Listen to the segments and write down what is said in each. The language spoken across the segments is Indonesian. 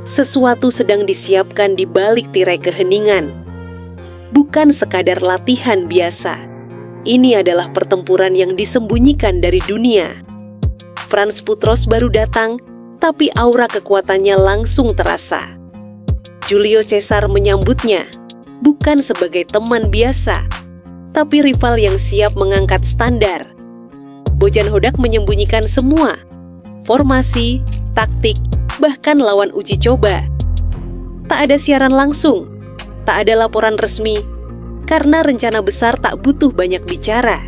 sesuatu sedang disiapkan di balik tirai keheningan. Bukan sekadar latihan biasa. Ini adalah pertempuran yang disembunyikan dari dunia. Franz Putros baru datang, tapi aura kekuatannya langsung terasa. Julio Cesar menyambutnya, bukan sebagai teman biasa, tapi rival yang siap mengangkat standar. Bojan Hodak menyembunyikan semua, formasi, taktik, bahkan lawan uji coba. Tak ada siaran langsung, tak ada laporan resmi, karena rencana besar tak butuh banyak bicara.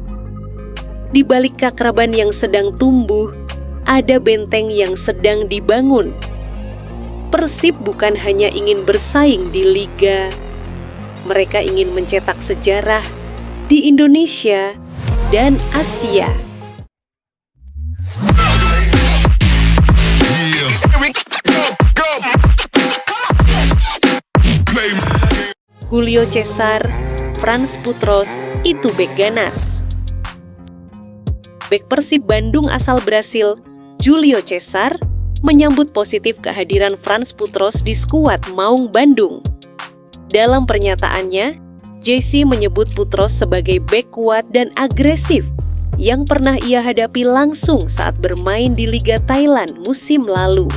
Di balik keakraban yang sedang tumbuh, ada benteng yang sedang dibangun. Persib bukan hanya ingin bersaing di liga, mereka ingin mencetak sejarah di Indonesia dan Asia. Julio Cesar, Franz Putros, itu bek ganas. Bek Persib Bandung asal Brasil, Julio Cesar, menyambut positif kehadiran Franz Putros di skuad Maung Bandung. Dalam pernyataannya, JC menyebut Putros sebagai bek kuat dan agresif yang pernah ia hadapi langsung saat bermain di Liga Thailand musim lalu.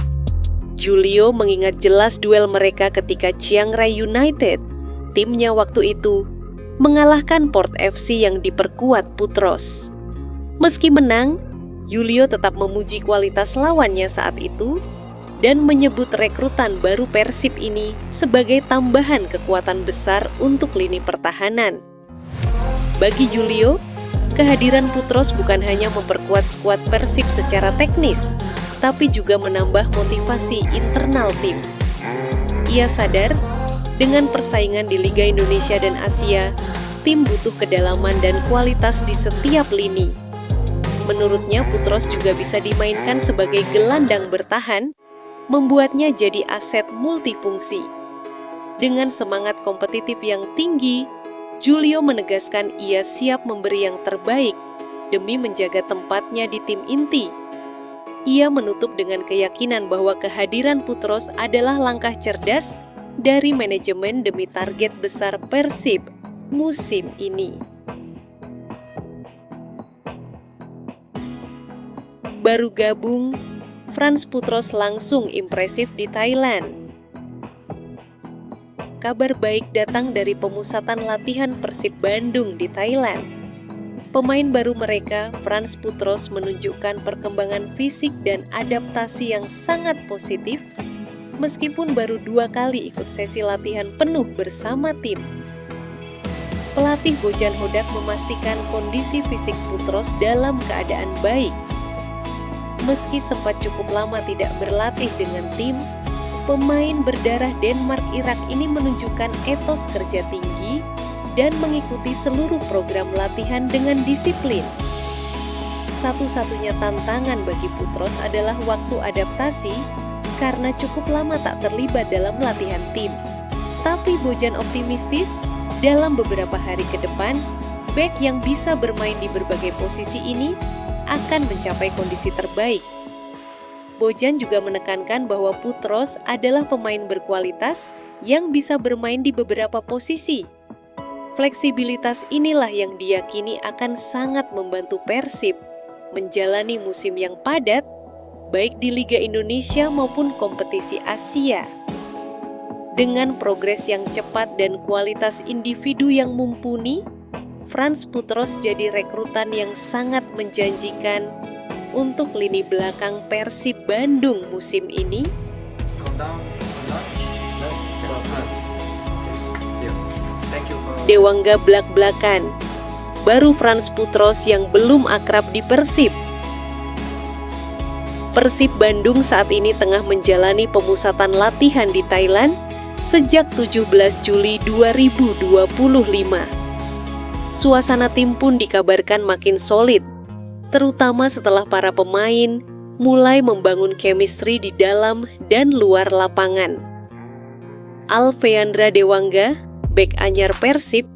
Julio mengingat jelas duel mereka ketika Chiang Rai United, timnya waktu itu, mengalahkan Port FC yang diperkuat Putros. Meski menang, Julio tetap memuji kualitas lawannya saat itu dan menyebut rekrutan baru Persib ini sebagai tambahan kekuatan besar untuk lini pertahanan. Bagi Julio, kehadiran Putros bukan hanya memperkuat skuad Persib secara teknis, tapi juga menambah motivasi internal tim. Ia sadar, dengan persaingan di Liga Indonesia dan Asia, tim butuh kedalaman dan kualitas di setiap lini. Menurutnya, Putros juga bisa dimainkan sebagai gelandang bertahan, membuatnya jadi aset multifungsi. Dengan semangat kompetitif yang tinggi, Julio menegaskan ia siap memberi yang terbaik demi menjaga tempatnya di tim inti. Ia menutup dengan keyakinan bahwa kehadiran Putros adalah langkah cerdas dari manajemen demi target besar Persib musim ini. Baru gabung, Franz Putros langsung impresif di Thailand. Kabar baik datang dari pemusatan latihan Persib Bandung di Thailand. Pemain baru mereka, Franz Putros, menunjukkan perkembangan fisik dan adaptasi yang sangat positif, meskipun baru 2 kali ikut sesi latihan penuh bersama tim. Pelatih Bojan Hodak memastikan kondisi fisik Putros dalam keadaan baik. Meski sempat cukup lama tidak berlatih dengan tim, pemain berdarah Denmark-Irak ini menunjukkan etos kerja tinggi dan mengikuti seluruh program latihan dengan disiplin. Satu-satunya tantangan bagi Putros adalah waktu adaptasi karena cukup lama tak terlibat dalam latihan tim. Tapi Bojan optimistis, dalam beberapa hari ke depan, bek yang bisa bermain di berbagai posisi ini akan mencapai kondisi terbaik. Bojan juga menekankan bahwa Putros adalah pemain berkualitas yang bisa bermain di beberapa posisi. Fleksibilitas inilah yang diyakini akan sangat membantu Persib menjalani musim yang padat, baik di Liga Indonesia maupun kompetisi Asia. Dengan progres yang cepat dan kualitas individu yang mumpuni, Franz Putros jadi rekrutan yang sangat menjanjikan untuk lini belakang Persib Bandung musim ini. Dewangga blak-blakan, baru Franz Putros yang belum akrab di Persib. Persib Bandung saat ini tengah menjalani pemusatan latihan di Thailand sejak 17 Juli 2025. Suasana tim pun dikabarkan makin solid, terutama setelah para pemain mulai membangun chemistry di dalam dan luar lapangan. Alfeandra Dewangga, bek anyar Persib,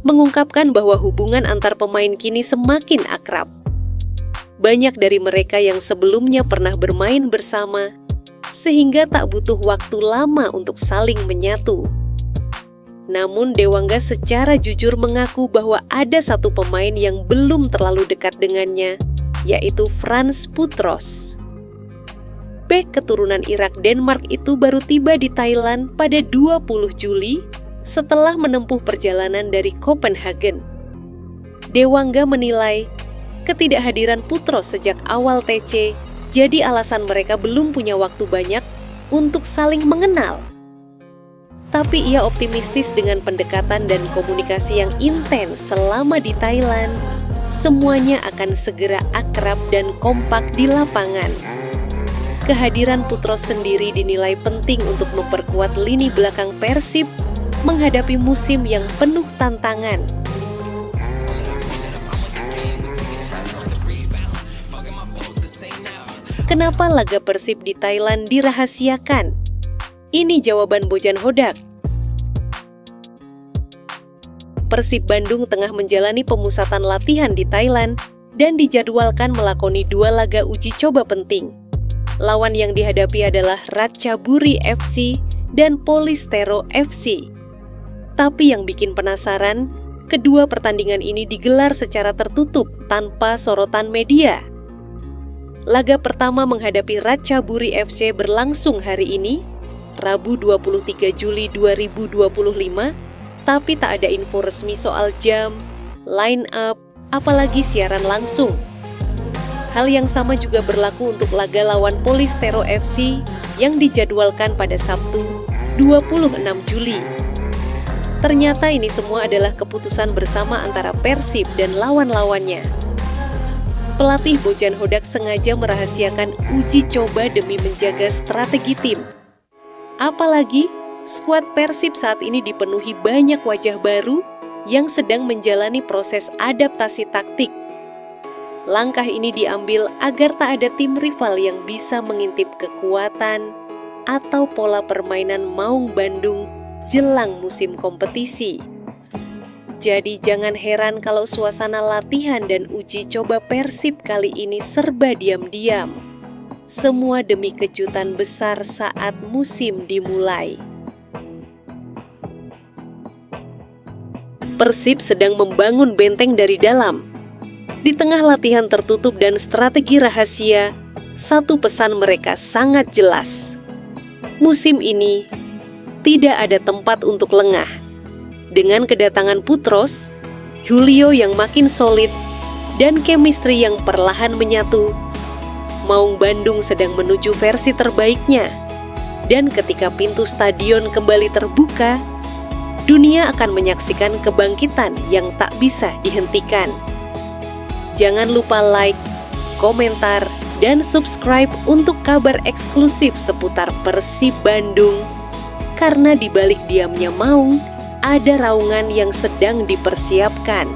mengungkapkan bahwa hubungan antar pemain kini semakin akrab. Banyak dari mereka yang sebelumnya pernah bermain bersama, sehingga tak butuh waktu lama untuk saling menyatu. Namun Dewangga secara jujur mengaku bahwa ada satu pemain yang belum terlalu dekat dengannya, yaitu Frans Putros. Bek keturunan Irak Denmark itu baru tiba di Thailand pada 20 Juli setelah menempuh perjalanan dari Copenhagen. Dewangga menilai ketidakhadiran Putros sejak awal TC jadi alasan mereka belum punya waktu banyak untuk saling mengenal. Tapi ia optimistis dengan pendekatan dan komunikasi yang intens selama di Thailand, semuanya akan segera akrab dan kompak di lapangan. Kehadiran Putros sendiri dinilai penting untuk memperkuat lini belakang Persib menghadapi musim yang penuh tantangan. Kenapa laga Persib di Thailand dirahasiakan? Ini jawaban Bojan Hodak. Persib Bandung tengah menjalani pemusatan latihan di Thailand dan dijadwalkan melakoni 2 laga uji coba penting. Lawan yang dihadapi adalah Ratchaburi FC dan Polistero FC. Tapi yang bikin penasaran, kedua pertandingan ini digelar secara tertutup tanpa sorotan media. Laga pertama menghadapi Ratchaburi FC berlangsung hari ini, Rabu 23 Juli 2025, tapi tak ada info resmi soal jam, line up, apalagi siaran langsung. Hal yang sama juga berlaku untuk laga lawan Polistero FC yang dijadwalkan pada Sabtu 26 Juli. Ternyata ini semua adalah keputusan bersama antara Persib dan lawan-lawannya. Pelatih Bojan Hodak sengaja merahasiakan uji coba demi menjaga strategi tim. Apalagi, skuad Persib saat ini dipenuhi banyak wajah baru yang sedang menjalani proses adaptasi taktik. Langkah ini diambil agar tak ada tim rival yang bisa mengintip kekuatan atau pola permainan Maung Bandung jelang musim kompetisi. Jadi jangan heran kalau suasana latihan dan uji coba Persib kali ini serba diam-diam. Semua demi kejutan besar saat musim dimulai. Persib sedang membangun benteng dari dalam. Di tengah latihan tertutup dan strategi rahasia, satu pesan mereka sangat jelas. Musim ini tidak ada tempat untuk lengah. Dengan kedatangan Putros, Julio yang makin solid, dan chemistry yang perlahan menyatu, Maung Bandung sedang menuju versi terbaiknya. Dan ketika pintu stadion kembali terbuka, dunia akan menyaksikan kebangkitan yang tak bisa dihentikan. Jangan lupa like, komentar, dan subscribe untuk kabar eksklusif seputar Persib Bandung. Karena di balik diamnya Maung, ada raungan yang sedang dipersiapkan.